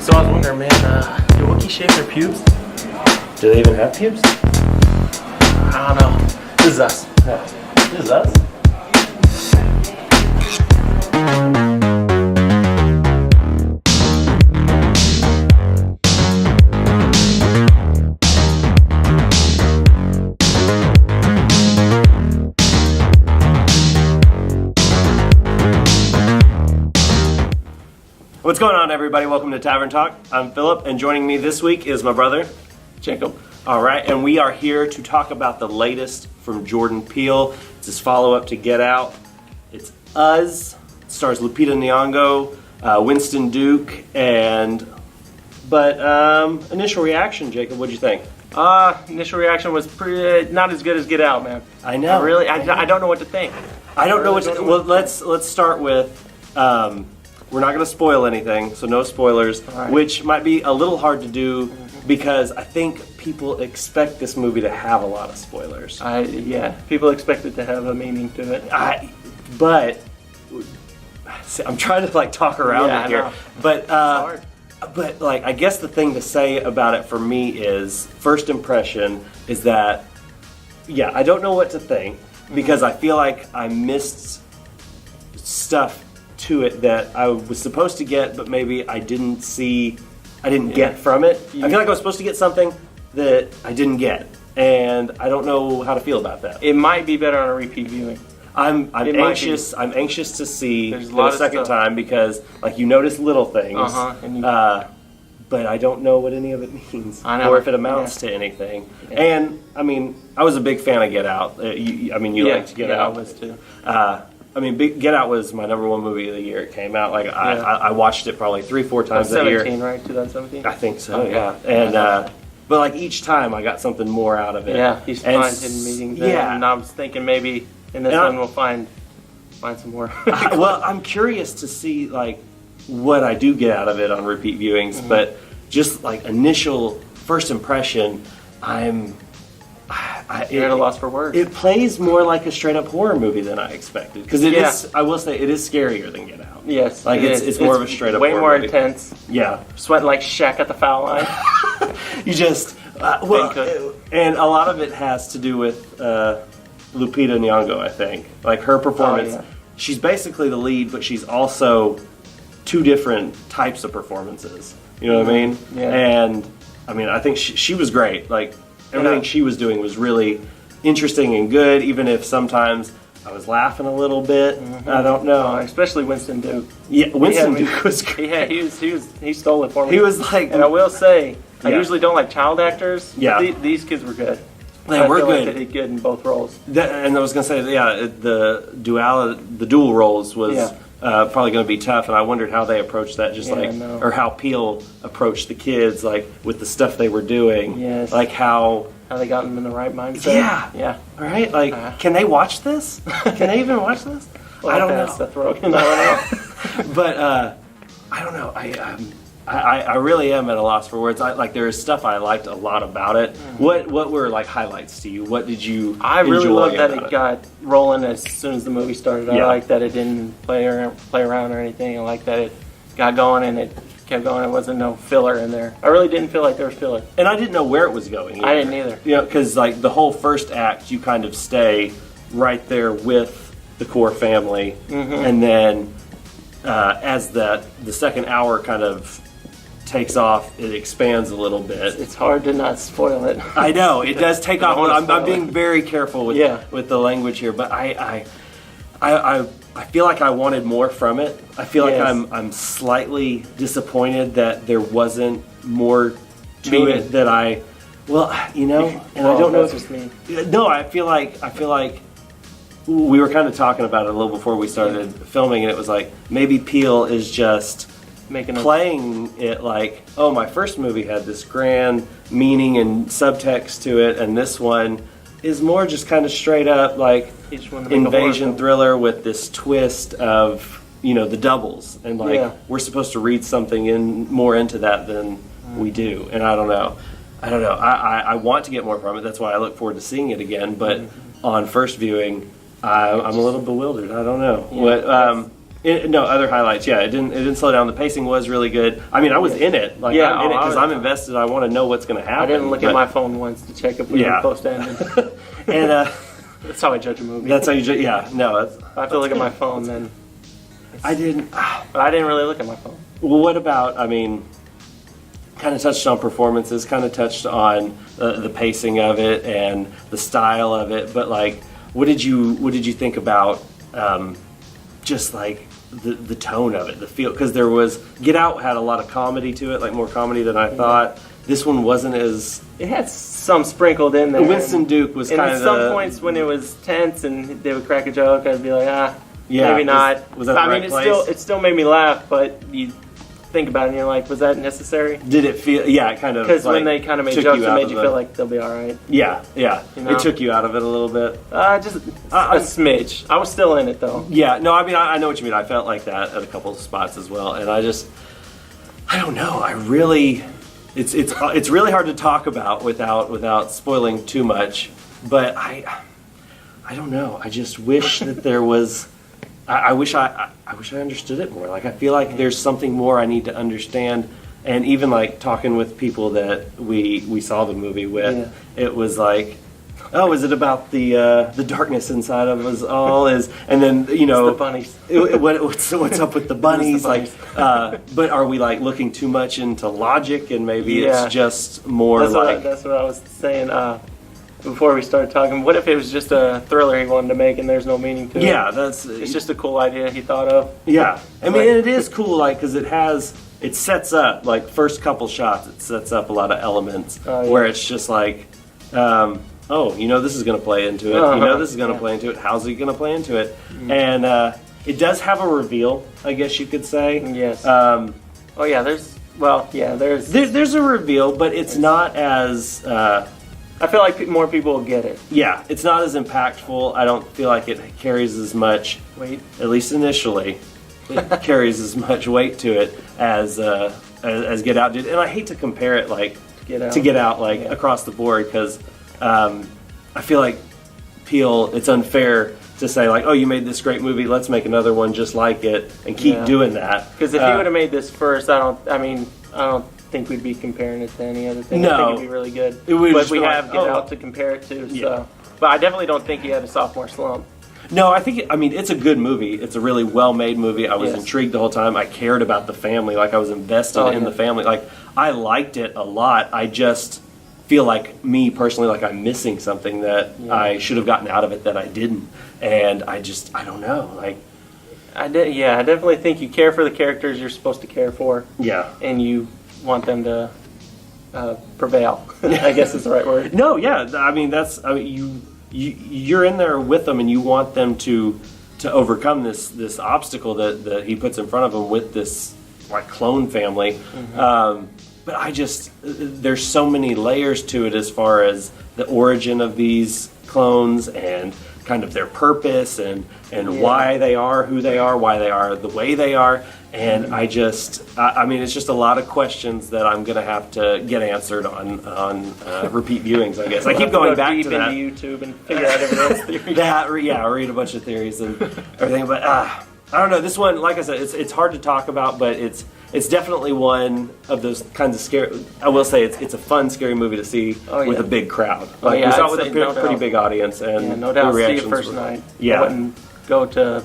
So I was wondering, man, do Wookiees shave their pubes? Do they even have pubes? I don't know. This is us. This is us. What's going on, everybody? Welcome to Tavern Talk. I'm Philip, and joining me this week is my brother, Jacob. All right, and we are here to talk about the latest from Jordan Peele. It's his follow-up to Get Out. It's Us. It stars Lupita Nyong'o, Winston Duke, but initial reaction, Jacob, what'd you think? Initial reaction was pretty not as good as Get Out, man. I know. I don't know what to think. I don't know what to. Well, let's start with. We're not going to spoil anything, so no spoilers, right. Which might be a little hard to do because I think people expect this movie to have a lot of spoilers. Yeah, people expect it to have a meaning to it. But I'm trying to talk around it here. But hard. But I guess the thing to say about it for me is first impression is that I don't know what to think because I feel like I missed stuff to it that I was supposed to get, but maybe I didn't get from it. I feel like I was supposed to get something that I didn't get, and I don't know how to feel about that. It might be better on a repeat viewing. I'm anxious to see it a second time because you notice little things, but I don't know what any of it means or if it amounts to anything. Yeah. And I mean, I was a big fan of Get Out. You liked Get Out. I was too. Get Out was my #1 movie of the year. It came out. I watched it probably 3-4 times a year. 2017, right? 2017. I think so. Okay. Yeah. And but each time I got something more out of it. Yeah, he's fine in meetings. Yeah, and I was thinking maybe in this one we'll find some more. Well, I'm curious to see what I do get out of it on repeat viewings, but just initial first impression, You're at a loss for words. It plays more like a straight up horror movie than I expected because it is. I will say it is scarier than Get Out. Yes, it's more of a straight up way horror more movie. Intense. Yeah, sweating like Shaq at the foul line. You just and a lot of it has to do with Lupita Nyong'o. I think her performance. She's basically the lead, but she's also two different types of performances. You know what I mean? Yeah. And I think she was great. Everything she was doing was really interesting and good, even if sometimes I was laughing a little bit. I don't know. Especially Winston Duke. Yeah, Winston Duke was great. Yeah, he stole it for me. He was and I will say, I usually don't like child actors. Yeah. These kids were good. They were good. They did good in both roles. And I was going to say, the dual roles was probably going to be tough, and I wondered how they approached that, or how Peele approached the kids, with the stuff they were doing. Yes. How they got them in the right mindset. Yeah. Right? Can they watch this? Can they even watch this? Well, I don't know. Seth Rogen, I don't know. But I don't know. I really am at a loss for words. There is stuff I liked a lot about it. What were highlights to you? What did you? I really loved that it got rolling as soon as the movie started. I liked that it didn't play around or anything. I liked that it got going and it kept going. It wasn't no filler in there. I really didn't feel like there was filler. And I didn't know where it was going either. I didn't either. Because the whole first act, you kind of stay right there with the core family, and then as the second hour kind of takes off, it expands a little bit. It's hard to not spoil it. I know it does take off. I'm being very careful with the language here, but I feel like I wanted more from it. I feel like I'm slightly disappointed that there wasn't more to it that I don't know. Just me. No, I feel like we were kind of talking about it a little before we started filming, and it was maybe Peele is just playing it my first movie had this grand meaning and subtext to it, and this one is more just kind of straight up invasion thriller with this twist of the doubles, and we're supposed to read something more into that than we do, and I don't know. I want to get more from it. That's why I look forward to seeing it again. But on first viewing, I'm a little bewildered. I don't know Other highlights. Yeah, it didn't slow down. The pacing was really good. I mean, I was in it. Like, Yeah, I'm in it because I'm invested. I want to know what's going to happen. I didn't look at my phone once to check if we were close to ending. And that's how I judge a movie. that's how you judge. Yeah, no. If I have to look at my phone, then I didn't. But I didn't really look at my phone. Well, what about? I mean, kind of touched on performances. Kind of touched on the pacing of it and the style of it. But like, what did you think about just like the tone of it, the feel? Because there was Get Out had a lot of comedy to it, like more comedy than I thought. This one wasn't as. It had some sprinkled in there. Winston Duke was kind of. And at some points when it was tense and they would crack a joke, I'd be like, yeah, maybe not. Was that the right place? It still made me laugh, but you think about it and you're like, was that necessary? Did it feel? Yeah, it kind of. Because when they kind of made jokes, it made you feel like they'll be all right. Yeah. You know? It took you out of it a little bit. Just a smidge. I was still in it though. Yeah, no, I mean, I know what you mean. I felt like that at a couple of spots as well, and I don't know. It's really hard to talk about without spoiling too much. But I don't know. I just wish that there was. I wish I understood it more. Like, I feel like there's something more I need to understand. And even like talking with people that we saw the movie with, it was like, oh, is it about the darkness inside of us all? And then it's the bunnies. What's up with the bunnies? Like, but are we like looking too much into logic and maybe it's just more that's what I was saying. Before we started talking, what if it was just a thriller he wanted to make and there's no meaning to it? Yeah, it's just a cool idea he thought of. Yeah, I mean, it is cool, like, because it sets up, like, first couple shots, it sets up a lot of elements where it's just like, this is going to play into it. This is going to play into it. How's he going to play into it? Mm-hmm. And it does have a reveal, I guess you could say. Yes. There's a reveal, but it's not as. I feel like more people will get it. Yeah, it's not as impactful. I don't feel like it carries as much weight, at least initially. It carries as much weight to it as Get Out did, and I hate to compare it like to Get Out across the board because I feel like Peele. It's unfair to say like, oh, you made this great movie, let's make another one just like it and keep doing that. Because if he would have made this first, I don't think we'd be comparing it to any other thing. No. I think it'd be really good. But we have Get Out to compare it to. So, but I definitely don't think he had a sophomore slump. No, I think it's a good movie. It's a really well-made movie. I was intrigued the whole time. I cared about the family. Like, I was invested in the family. Like, I liked it a lot. I just feel like, me personally, like I'm missing something that I should have gotten out of it that I didn't. And I don't know. Like, I definitely think you care for the characters you're supposed to care for. Yeah. And you want them to prevail. I guess is the right word. No, yeah. You're in there with them, and you want them to overcome this obstacle that he puts in front of them with this like clone family. Mm-hmm. But there's so many layers to it as far as the origin of these clones and kind of their purpose and why they are who they are, why they are the way they are. And it's just a lot of questions that I'm going to have to get answered on repeat viewings, I guess. I keep going back to that. Into YouTube and figure out everyone's theories. Read a bunch of theories and everything. But I don't know. This one, like I said, it's hard to talk about, but it's definitely one of those kinds of scary. I will say it's a fun, scary movie to see with a big crowd. We saw it with a pretty big audience, and no doubt the reactions see it first night. Yeah, I wouldn't go to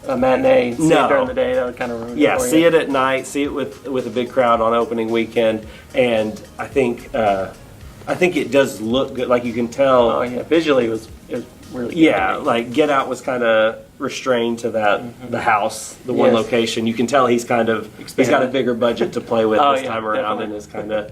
a matinee and see it during the day. That would kind of ruin it. Yeah, see it at night. See it with a big crowd on opening weekend, and I think it does look good. Like, you can tell. Oh yeah, visually it was really good. Yeah, like Get Out was kind of restrained to that the house, the one location. You can tell he's got a bigger budget to play with this time around, definitely. And is kind of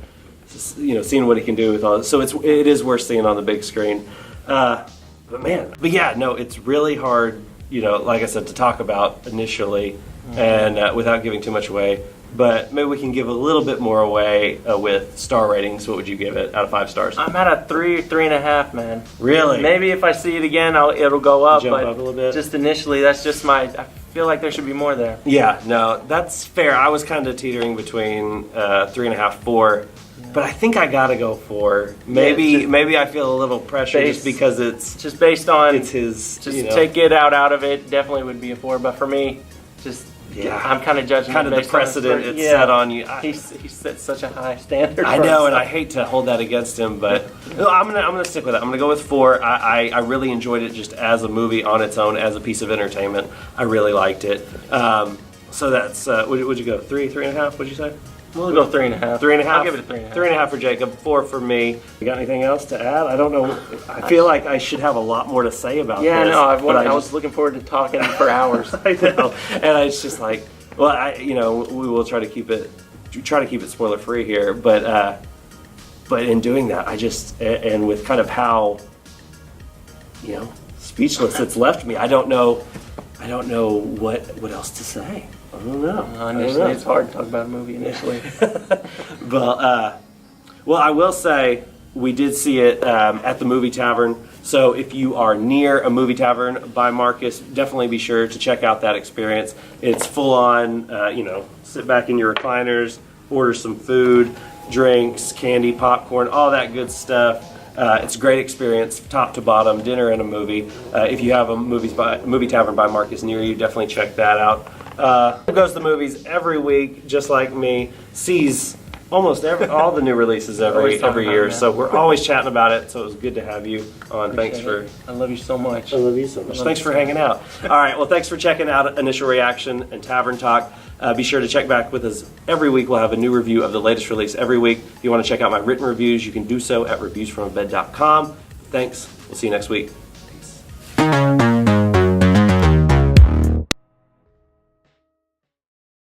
seeing what he can do with all this. So it is worth seeing on the big screen. It's really hard. Like I said, to talk about initially, and without giving too much away. But maybe we can give a little bit more away with star ratings. What would you give it out of 5 stars? I'm at a 3.5, man. Really? Maybe if I see it again, it'll go up. Jump up a little bit. Just initially, that's just I feel like there should be more there. Yeah, no, that's fair. I was kind of teetering between 3.5, 4. But I think I gotta go 4. Maybe I feel a little pressure just because it's just based on it's his. Just take Get Out of it. Definitely would be a 4. But for me, just Yeah. I'm kind of judging Kind it of the based on his precedent first- it's set on you. He set such a high standard. I for know, and I himself. hate to hold that against him, but no, I'm gonna stick with it. I'm gonna go with 4. I really enjoyed it just as a movie on its own, as a piece of entertainment. I really liked it. So that's would you go 3, 3.5? What'd you say? We'll go 3.5. 3.5. I'll give it a 3.5. 3.5 for Jacob. 4 for me. You got anything else to add? I don't know. I feel like I should have a lot more to say about Yeah, this. no, but I was looking forward to talking for hours. I know, and it's just like, well, we will try to keep it spoiler free here, but in doing that, and with kind of how, speechless it's left me. I don't know what else to say. I don't know. Initially, it's hard to talk about a movie initially. Well, I will say we did see it at the movie tavern. So if you are near a movie tavern by Marcus, definitely be sure to check out that experience. It's full on, sit back in your recliners, order some food, drinks, candy, popcorn, all that good stuff. It's a great experience, top to bottom, dinner and a movie. If you have a movie tavern by Marcus near you, definitely check that out. Who goes to the movies every week, just like me, sees almost all the new releases every year. So we're always chatting about it. So it was good to have you on. Thanks for. I love you so much. I love you so much. Thanks for hanging out. All right. Well, thanks for checking out Initial Reaction and Tavern Talk. Be sure to check back with us every week. We'll have a new review of the latest release every week. If you want to check out my written reviews, you can do so at reviewsfromabed.com. Thanks. We'll see you next week.